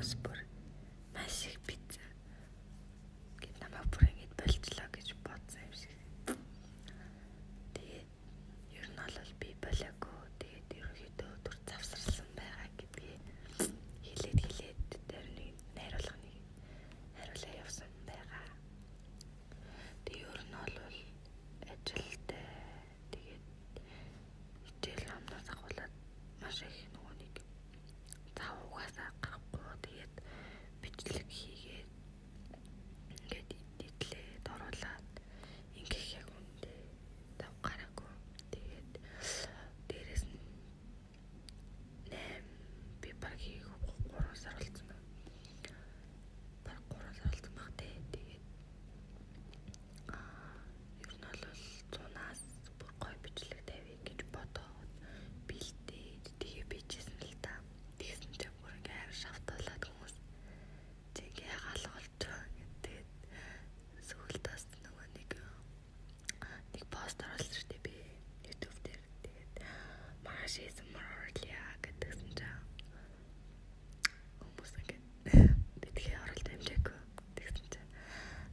хүмүүс бүр маш их пицца гэт намайг бүр ингэж болжлоо гэж бодсон юм шиг. Тэгээд ер нь бол би болоогүй. Тэгээд ерөнхийдөө түр завсарласан байгаа гэдгийг хэлээд тэр нэг найруулганы хариулаа явсан байгаа. Тэгээд ер нь бол ажилтай тэгээд хичээл номноос ахуулаад маш их нөгөө нэг тав угаасаа гарахгүй тэгээд бичлэг хийгээд ингээд идэтлээд оруулаад ингэх яг үндэ тав гараагүй. Тэгээд дээрэс нь 8 би баг хийх 3 сар болсон байна. Баг 3 сар болсон баг тэгээд ер нь бол 100-аас бүр гоё бичлэг тавья гэж бодоод бэлдээд тэгээ бичсэн л та. Тэгсэн чинь бүр ингээ амар шавтуулаад хүмүүс зингээ хаалгалж гэдэг. Сүүлд бас нөгөө нэг пост оруулсан шүү дээ би YouTube дээр. Тэгээд маш ASMR оруулъя гэдгсэн чинь хүмүүс ингээ тэгэхээр оруулж амжаагүй. Тэгсэн чинь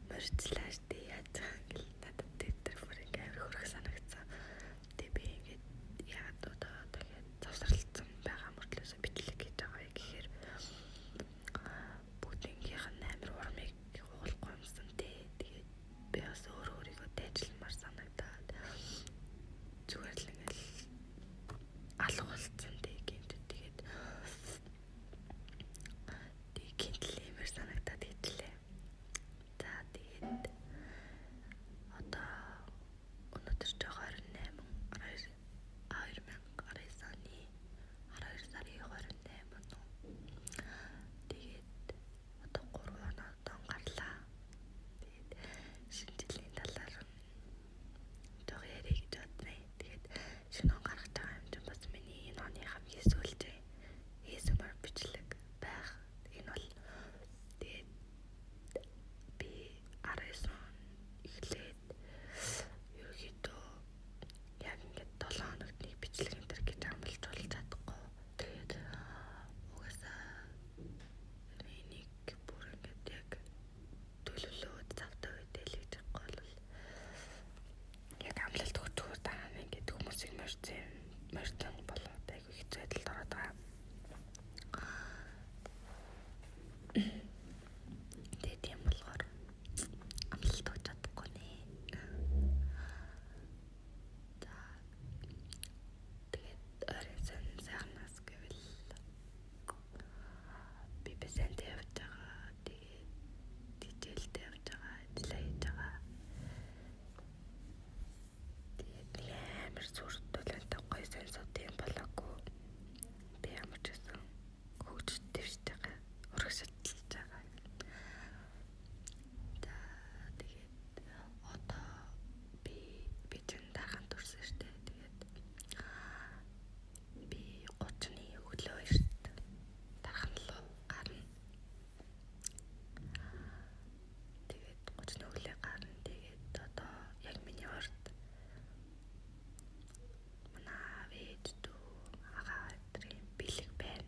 мөрчлээ шүү дээ яаж гэл надад тэр бүр ингээ амар хөрөх санагдсан. Тэгээ би ингээ яагаад одоо тэгээд завсарлагдсан байгаа мөртлөөсөө бичлэг хийж байгаа гэхээр бүгднгийнх нь амар урмыг хугалахгүй юмсан тий. Тэгээд би бас өөрийгөө дайжламар санагдаад зүгээр л ингээл алга болцсон тий гинт. Тэгээд гинтлэмэр санагдаад идлээ. За тэгээд одоо өнөөдөр ч 28 2019 оны 12 сарын 28 нь. Тэгээд одоо 3 оноо гарлаа. Тэгээд шинэ жилийн талаар жоо ярих гэж бодсон. Тэгээд шинэ он гаргаж байгаа юм чинь бас миний энэ оны хамгийн сүүлчээ ASMR бичлэг байх. Энэ бол тэгээд би 19 он эхлээд ерөөхдөө яг ингээд 7 хоногт нэг бичлэг энэ төр гэж амлаж болж чадахгүй. Тэгээд угаасаа энийг бүр ингээд яг төлөвлөөд завтай үедээ л гэж байхгүй бол яг амлалт өгчгөө таана ингээд хүмүүсийг морьцсон болоод айгүй хэцүү байдалд ороод байгаа. Тэгээд тийм болохоор амлалт өгч чадахгүй нэ. За тэгээд оройн сайхнаас гэвэл би бэсэнтэй явж байгаа. Тэгээд хичээлдээ явж байгаа. Ажиллаа хийж байгаа. Тэгээд амар сүрдүүлэнтэй гоё сенсод юм болоогүй. Би ямар ч гэсэн хөгжиж дэвшиж байгаа. Урагшилж байгаа. За тэгээд одоо би чинь дархан төрсөн шүү дээ. Тэгээд би 30-ны өглөө эрт дархан руу гарна. Тэгээд 30-ны өглөө гарна. Тэгээд одоо яг миний урд манай ээж дүү агаа өдрийн бэлэг байна.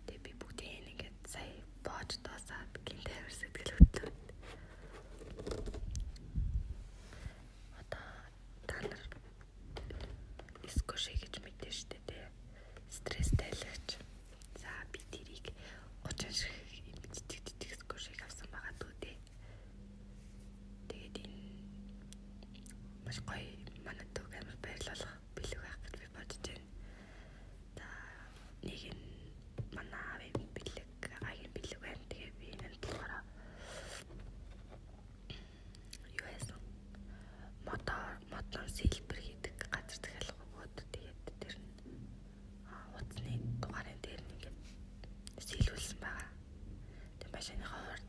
Тэгээд би бүгдийг ингээд сая боож доосаад гинт амар сэтгэл хөдлөд. Одоо та нар скоши гэж мэдэн штэ тий. Стресс тайлагч. За би тэрийг 30 шиг жижиг скошиг авсан байгаа дүү тий. Тэгээд энэ маш гоё манай дүүг амар баярлуулах бэлэг байх гэж би бодож байна. За нэг нь манай аавын бэлэг, агийн бэлэг байна. Тэгээд би энэ болохоор юу яасан? Модон сэлбэр хийдэг газар дахиалга өгөөд тэгээд тэр нь утасны дугаарын дээр нь ингээд сэлүүлсэн байгаа. Тэгээд машиныхаа урд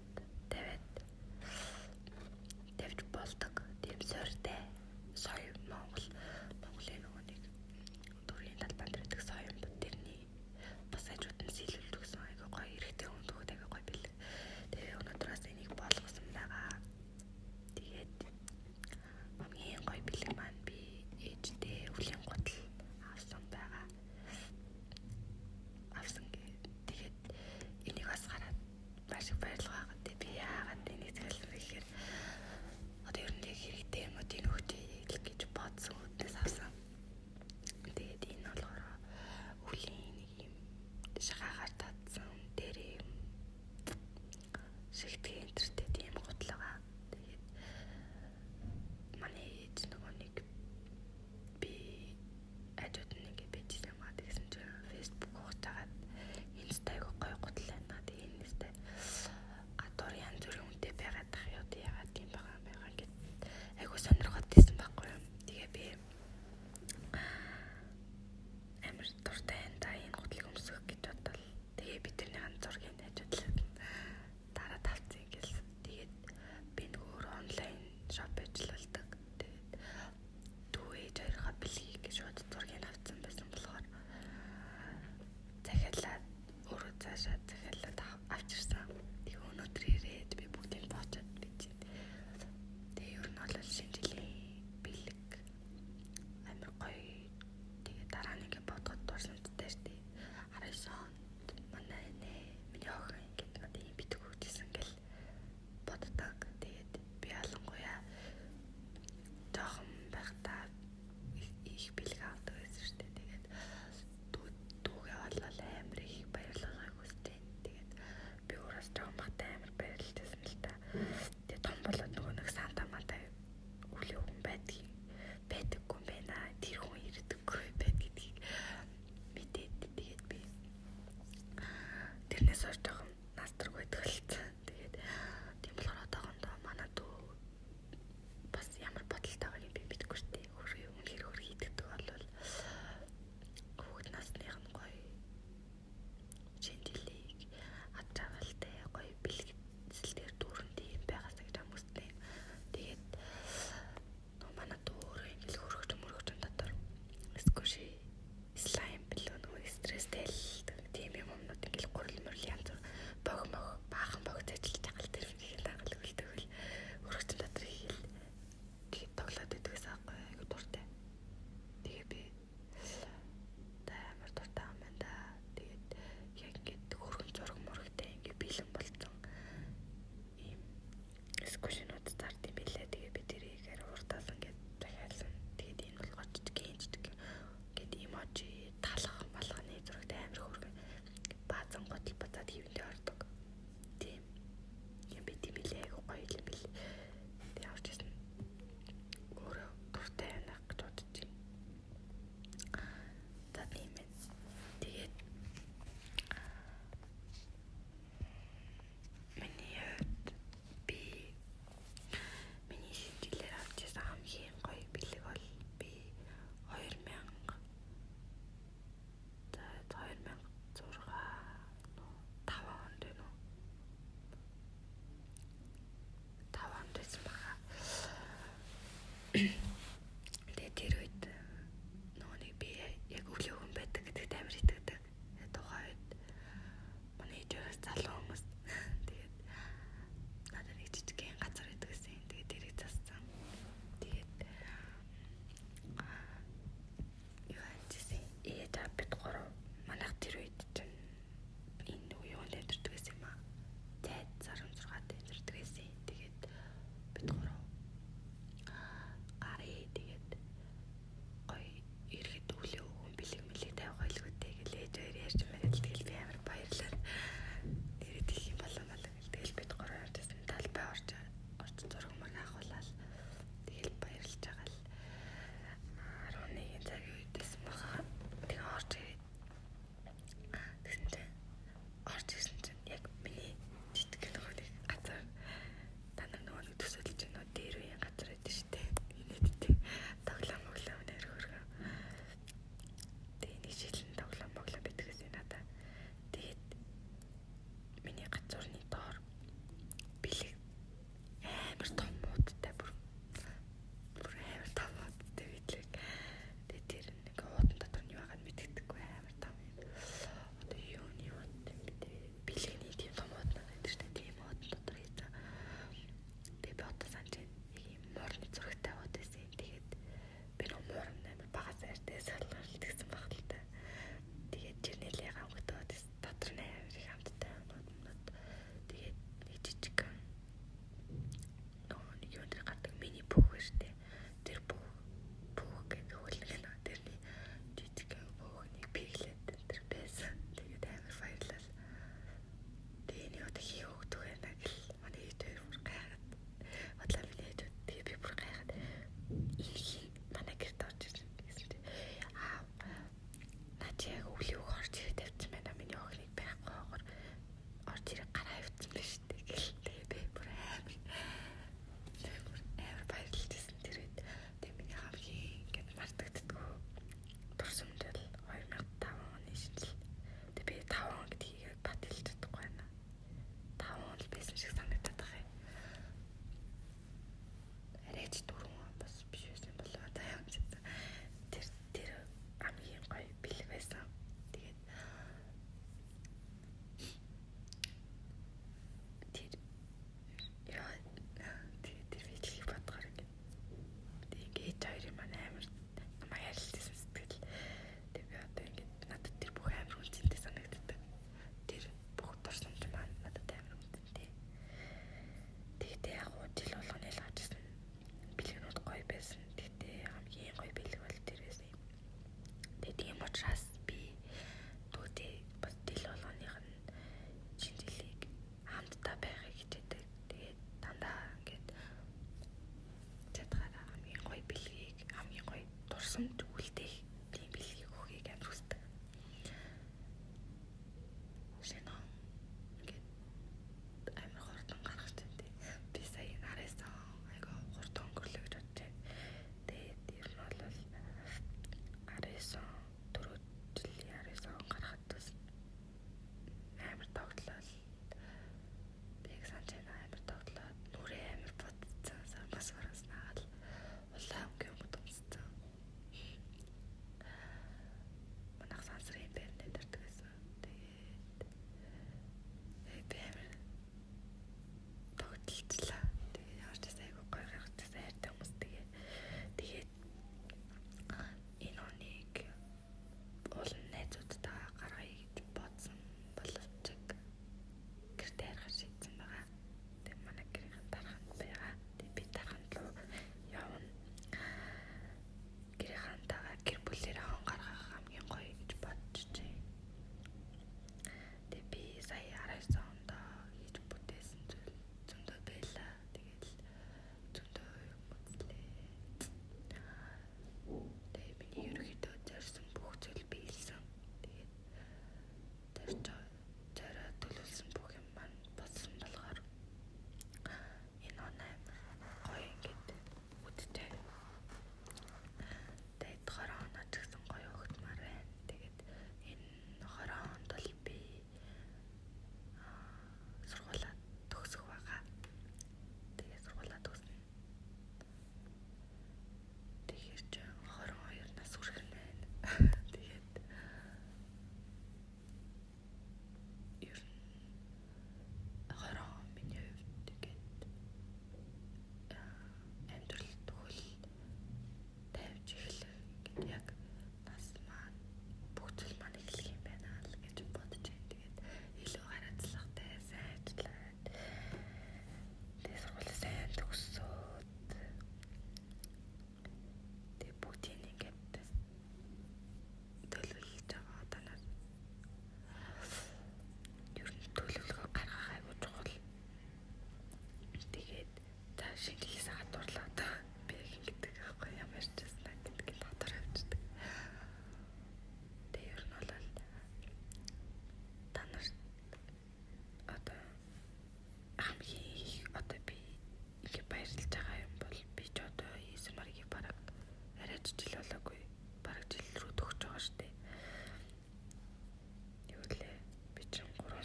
тавьж болдог. Тийм сорьтой соён Монголын нөгөө нэг дөрвийн талбай дээр идэх соён тэрний бас ажууд нь сэлүүлдэг гэсэн айгүй гоё эрэгтэй хүн төгөөд айгүй гоё бэлэг. Тэгээд өнөөдрөөс энийг болгосон байгаа. Тэгээд хамгийн гоё бэлэг маань би ээжтэй өвлийн гутал авсан байгаа. Тэгээд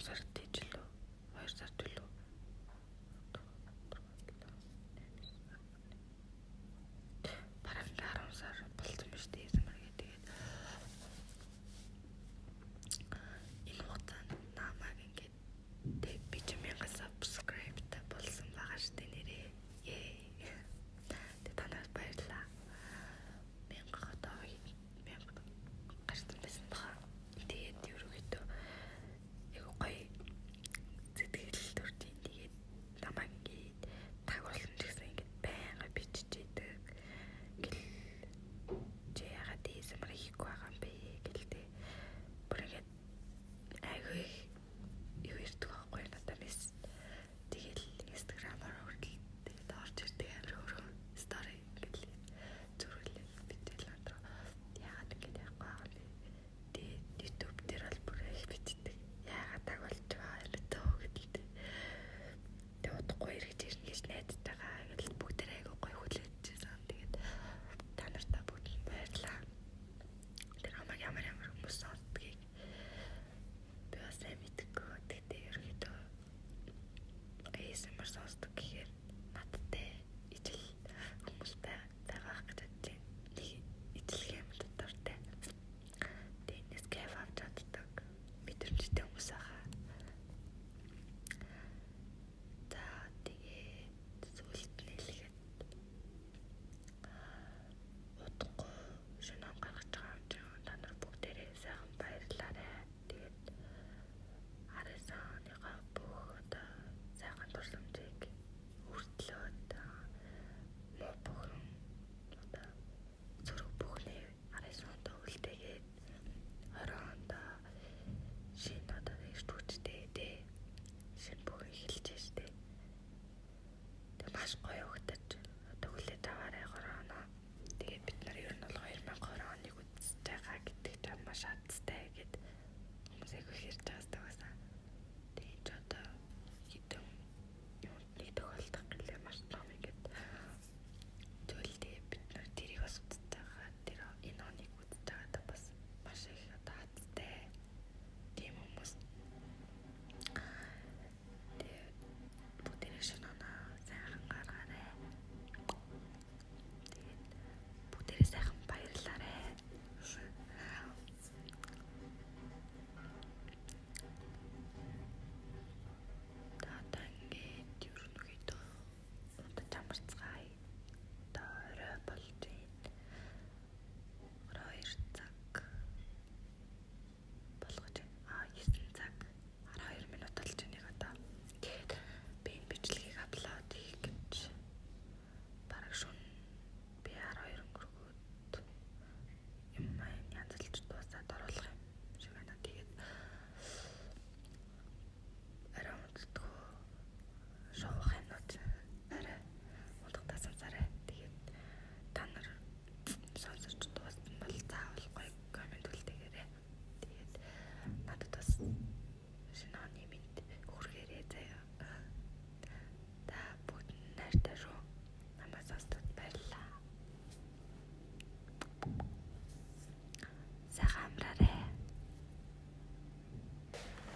3 сард тийж лөө 2 сард үлээ